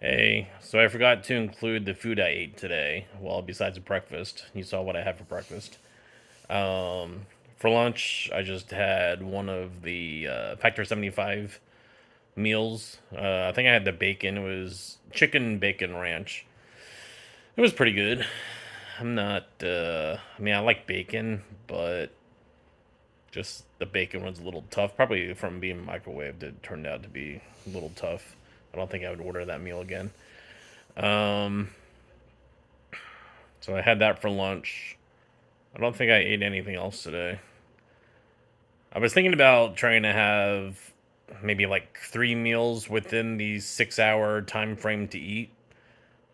Hey, so I forgot to include the food I ate today. Well, besides breakfast, you saw what I had for breakfast. For lunch, I just had one of the Factor 75 meals. I think I had the bacon. It was chicken bacon ranch. It was pretty good. I'm not, I mean, I like bacon, but just the bacon was a little tough. Probably from being microwaved, it turned out to be a little tough. I don't think I would order that meal again. Um, so I had that for lunch. I don't think I ate anything else today. I was thinking about trying to have maybe like 3 meals within the 6 hour time frame to eat.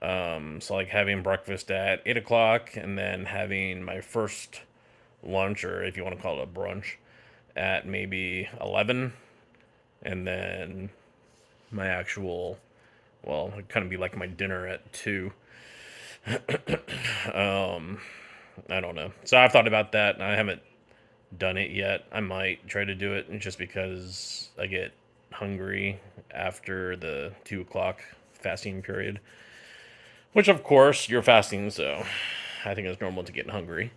So like having breakfast at 8 o'clock and then having my first lunch, or if you want to call it a brunch, at maybe 11, and then my actual, well, it'd kind of be like my dinner at 2. Um, I don't know. So I've thought about that. I haven't done it yet. I might try to do it just because I get hungry after the 2 o'clock fasting period. Which, of course, you're fasting, so I think it's normal to get hungry.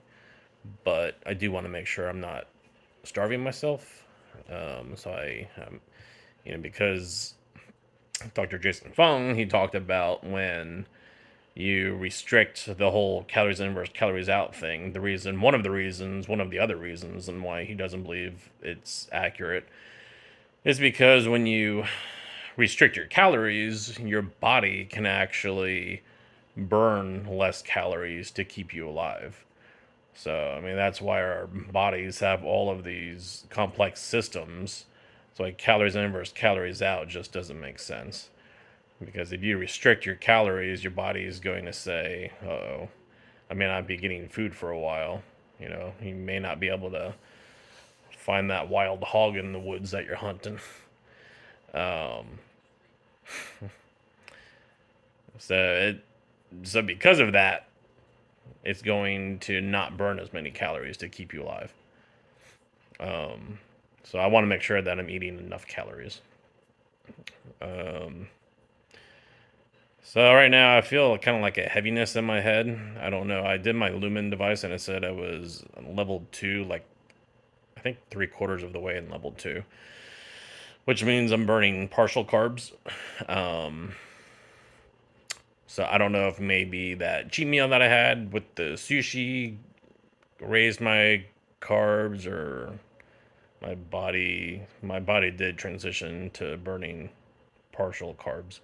But I do want to make sure I'm not starving myself. Because Dr. Jason Fung, he talked about when you restrict the whole calories in versus calories out thing. One of the other reasons, and why he doesn't believe it's accurate, is because when you restrict your calories, your body can actually burn less calories to keep you alive. So, I mean, that's why our bodies have all of these complex systems. So, like calories in versus calories out just doesn't make sense. Because if you restrict your calories, your body is going to say, oh, I may not be getting food for a while. You may not be able to find that wild hog in the woods that you're hunting. Um, so, it, so because of that, it's going to not burn as many calories to keep you alive. Um, so I want to make sure that I'm eating enough calories. Um, so right now I feel kind of like a heaviness in my head. I don't know. I did my Lumen device and it said I was level 2, like I think 3/4 of the way in level 2, which means I'm burning partial carbs. Um, so I don't know if maybe that cheat meal that I had with the sushi raised my carbs, or my body did transition to burning partial carbs.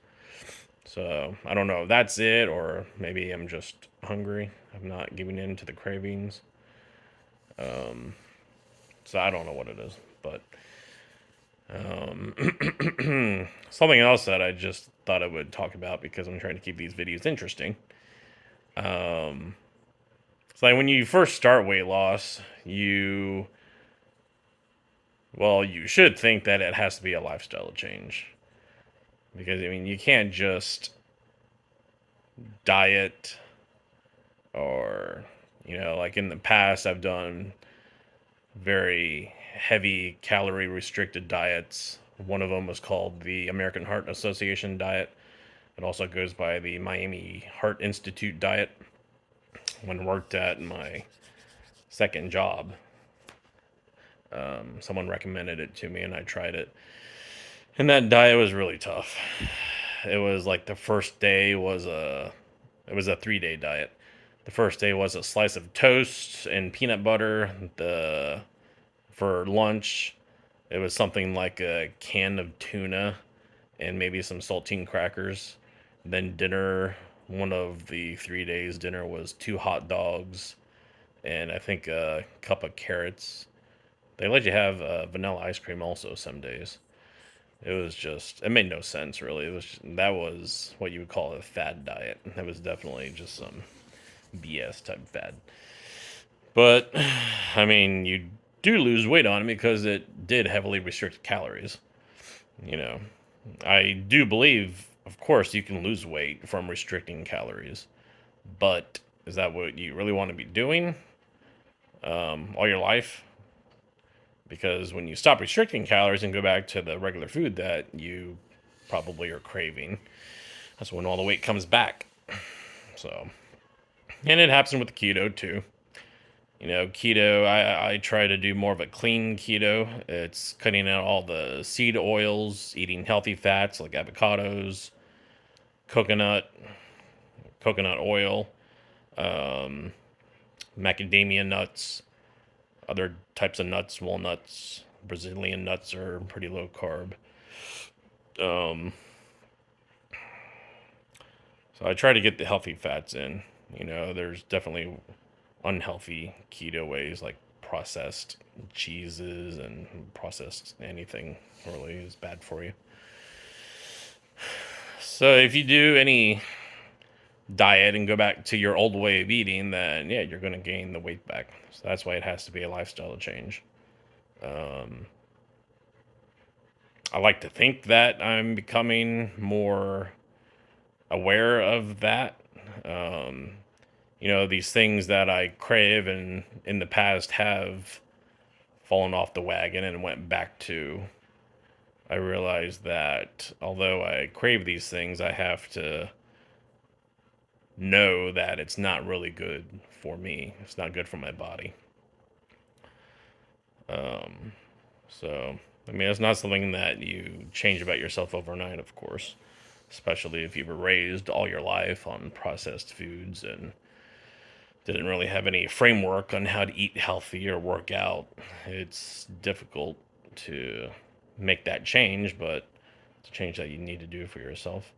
So I don't know if that's it, or maybe I'm just hungry. I'm not giving in to the cravings. Um, so I don't know what it is, but something else that I just thought I would talk about because I'm trying to keep these videos interesting. Um, it's like when you first start weight loss, you should think that it has to be a lifestyle change, because I mean you can't just diet, or like in the past I've done very heavy calorie restricted diets. One of them was called the American Heart Association diet. It also goes by the Miami Heart Institute diet. When I worked at my second job, someone recommended it to me and I tried it. And that diet was really tough. It was like the first day was it was a 3-day diet. The first day was a slice of toast and peanut butter. The For lunch, it was something like a can of tuna and maybe some saltine crackers. Then dinner, one of the 3 days, dinner was 2 hot dogs and I think a cup of carrots. They let you have vanilla ice cream also some days. It made no sense really. That was what you would call a fad diet. That was definitely just some BS type fad. But I mean, you do lose weight on it because it did heavily restrict calories. You know, I do believe, of course, you can lose weight from restricting calories, but is that what you really want to be doing all your life? Because when you stop restricting calories and go back to the regular food that you probably are craving, That's when all the weight comes back. So, and it happens with keto too. Keto, I try to do more of a clean keto. It's cutting out all the seed oils, eating healthy fats like avocados, coconut, coconut oil, um, macadamia nuts, other types of nuts, walnuts, Brazilian nuts are pretty low carb. Um, so I try to get the healthy fats in. There's definitely unhealthy keto ways like processed cheeses and processed anything really is bad for you. So if you do any diet and go back to your old way of eating, then yeah, you're going to gain the weight back. So that's why it has to be a lifestyle change. Um, I like to think that I'm becoming more aware of that. Um, these things that I crave and in the past have fallen off the wagon and went back to. I realized that although I crave these things, I have to know that it's not really good for me. It's not good for my body. Um, so, I mean, it's not something that you change about yourself overnight, of course, especially if you were raised all your life on processed foods and didn't really have any framework on how to eat healthy or work out. It's difficult to make that change, but it's a change that you need to do for yourself.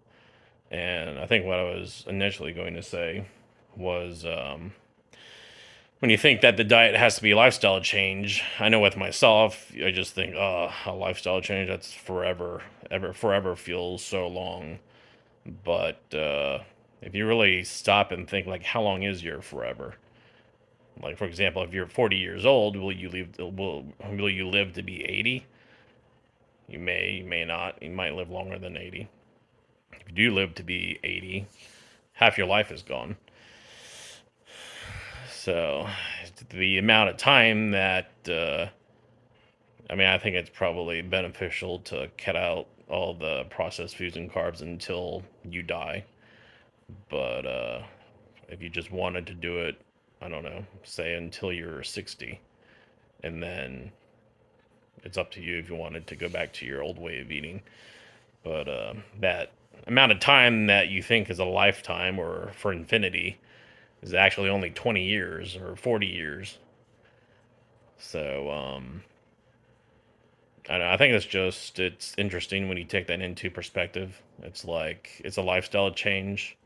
And I think what I was initially going to say was when you think that the diet has to be a lifestyle change, I know with myself, I just think, oh, a lifestyle change, that's forever. Forever feels so long. But if you really stop and think, like, how long is your forever? Like, for example, if you're 40 years old, will you live to be 80? You may not. You might live longer than 80. If you do live to be 80, half your life is gone. So, the amount of time that I mean, I think it's probably beneficial to cut out all the processed foods and carbs until you die. But if you just wanted to do it, I don't know, say until you're 60, and then it's up to you if you wanted to go back to your old way of eating. But that amount of time that you think is a lifetime or for infinity is actually only 20 years or 40 years. So I think it's interesting when you take that into perspective. It's like it's a lifestyle change,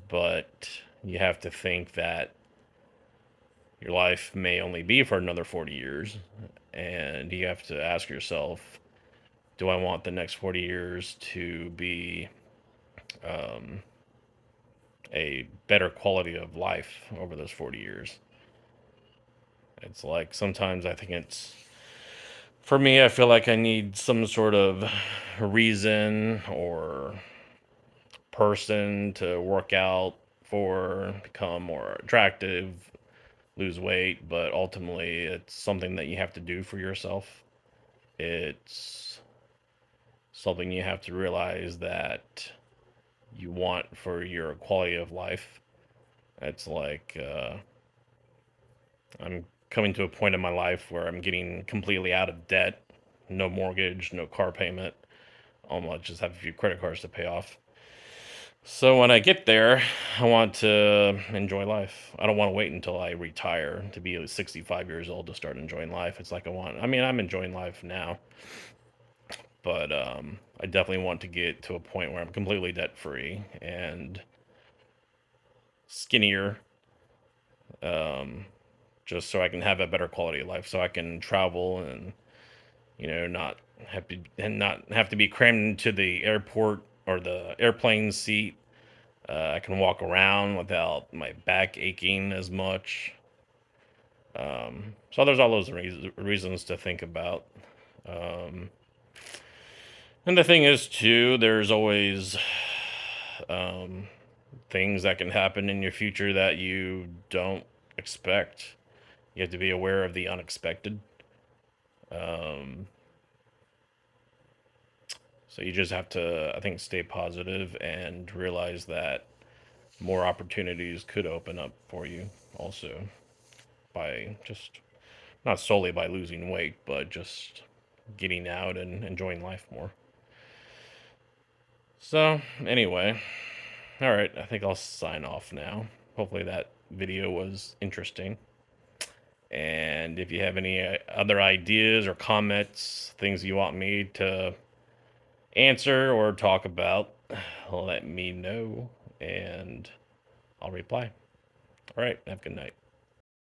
but you have to think that your life may only be for another 40 years, and you have to ask yourself, do I want the next 40 years to be um, a better quality of life over those 40 years? It's like sometimes I think it's for me, I feel like I need some sort of reason or person to work out for, become more attractive, lose weight, but ultimately it's something that you have to do for yourself. It's something you have to realize that you want for your quality of life. It's like I'm coming to a point in my life where I'm getting completely out of debt, no mortgage, no car payment. Almost just have a few credit cards to pay off. So when I get there, I want to enjoy life. I don't want to wait until I retire to be 65 years old to start enjoying life. It's like I mean, I'm enjoying life now, but I definitely want to get to a point where I'm completely debt free and skinnier, um, just so I can have a better quality of life, so I can travel and not have to be crammed into the airport or the airplane seat. I can walk around without my back aching as much. So there's all those reasons to think about. Um, and the thing is, too, there's always um, things that can happen in your future that you don't expect. You have to be aware of the unexpected. Um, So you just have to, I think, stay positive and realize that more opportunities could open up for you also by just not solely by losing weight, but just getting out and enjoying life more. So, anyway, all right, I think I'll sign off now. Hopefully, that video was interesting. And if you have any other ideas or comments, things you want me to answer or talk about, let me know and I'll reply. All right, have a good night.